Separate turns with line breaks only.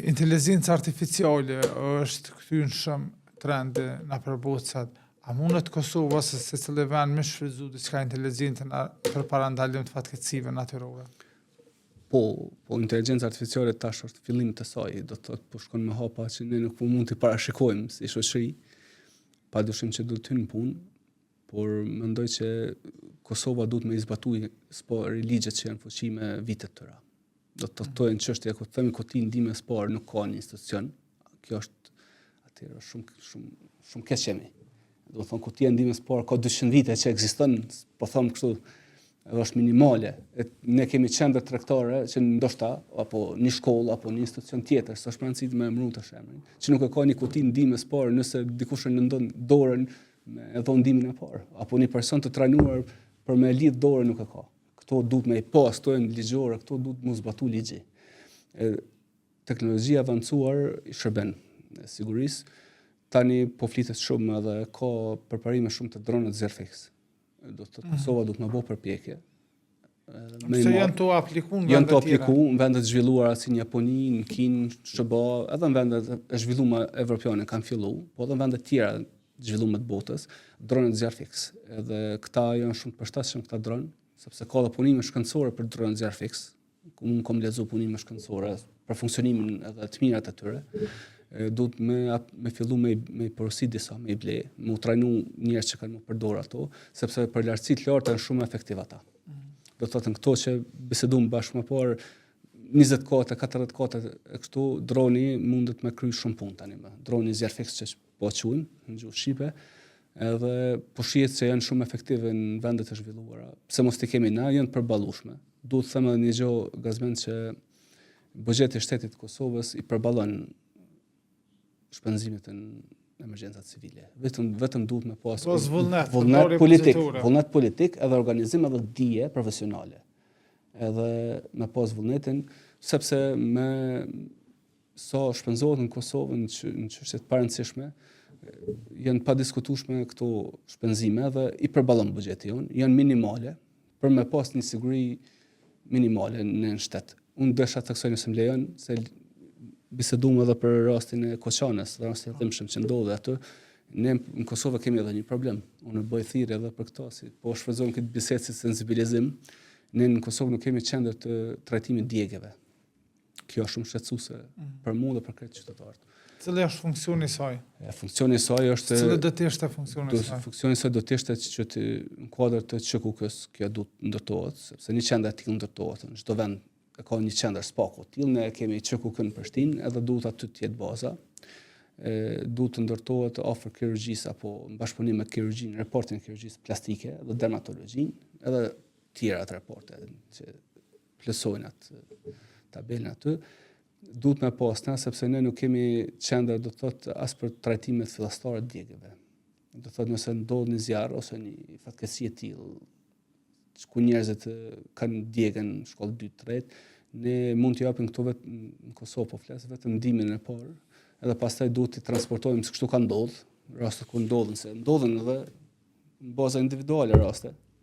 Inteligencë artificiale është kthyer shumë trendi në përbocat. A mundet Kosova se secili vend me shfrytzu diçka inteligente për parandalim të fatkeqësive natyrore?
Po inteligencë artificiale tash është fillim të saj, do të thotë po shkon me hapa që ne nuk po mund të parashikojmë si shoqëri. Padyshim që duhet të hyjnë punë, por mendoj që Kosova duhet me zbatuar ligjet që janë fuqi me vite të tëra. Do të thotojnë çështja ku themi kuti ndihmë spor nuk ka një institucion. Kjo është atëherë shumë keq jemi. Do të thonë kuti ndihmë spor ka 200 vite që ekziston, po them kështu, është minimale. Ne kemi qendër tregtare që ndoshta apo një shkollë apo një institucion tjetër, s'është rëndësi me emëru tash emrin, që nuk e ka një kuti ndihmë spor nëse dikush e lëndon dorën me dhon ndihmën e parë, apo një person të trajnuar për me lidh dorën nuk e ka. Këto duhet me i pas, këto e në ligjore, këto duhet mu zbatu ligji. Teknologjia avancuar i shërben sigurisë. Tani po flitet shumë edhe ka përparime shumë të dronet zerfix. Do të Kosova duhet me bo përpjekje.
Se janë të apliku në
vendet tjera? Janë të apliku në vendet zhvilluara si në Japoni, në Kinë, SBA, edhe në vendet e zhvilluara evropiane kanë fillu, po edhe në vendet tjera zhvilluara të botës, dronet zerfix. Edhe këta janë shumë të përshtatshëm këta dronë, sepse ka dhe punime shkencore për dronet zerfix, ku mund kom lexu punime shkencore për funksionimin edhe të mirat e tyre. Duhet me fillu me i porosit disa, me i ble, me u trajnu njerëz që kanë më përdor ato, sepse për lartësi të larta janë shumë efektiv ata. Do të thotë këto që bisedum bashkë më parë 20 kote, 40 kote e kështu, droni mundet me kry shumë punë tani me. Droni zerfix që po quajmë në gjuhë shqipe, edhe po shihet se janë shumë efektive në vendet e zhvilluara. Pse mos t'i kemi na, janë përballueshme. Duhet të them edhe një gjë gazmend që buxheti i shtetit të Kosovës i përballon shpenzimet në emergjencat civile. Vetëm duhet me pas vullnet politik edhe organizim edhe dije profesionale. Edhe me pas vullnetin, sepse me sa shpenzohet në Kosovë në çështje të parëndësishme, janë pa diskutueshme këto shpenzime dhe i përballon buxheti jon, janë minimale për me pas një siguri minimale në shtet. Unë desha të theksoj nëse më lejon se bisedum edhe për rastin e Koçanës, rastin e thimbshëm që ndodhi aty. Ne në Kosovë kemi edhe një problem. Unë bëj thirrje edhe për këto, si po shfrytëzojmë këtë bisedë si sensibilizim. Ne në Kosovë nuk kemi qendër të trajtimit djegëve. Kjo është shumë shqetësuese për mua dhe për këtë qytetarët.
Cili është funksioni i saj?
Funksioni i saj është
Cili do të ishte funksioni i saj?
Funksioni i saj do të ishte që në kuadër të QKK-s kjo duhet ndërtohet, sepse një qendër e tillë ndërtohet. Në çdo vend ka një qendër spaku të tillë, ne kemi QKK në Prishtinë, edhe duhet aty të jetë baza. Duhet të ndërtohet afër kirurgjisë apo në bashkëpunim me kirurgjinë, reportin e kirurgjisë plastike dhe dermatologjinë, edhe tjera të raporte që plotësojnë atë tabelën aty. Duhet me pasna, sepse ne nuk kemi qendër, do të thotë, as për trajtimet fillestare të djegëve. Do të thotë nëse ndodh një zjarr ose një fatkeqësi e tillë, ku njerëzit kanë djegën në shkollë 2-3, ne mund t'i japim këto vetë në Kosovë, po flas vetëm ndihmën e parë, edhe pastaj duhet t'i transportojmë se kështu ka ndodhur, raste ku ndodhen edhe në baza individuale raste.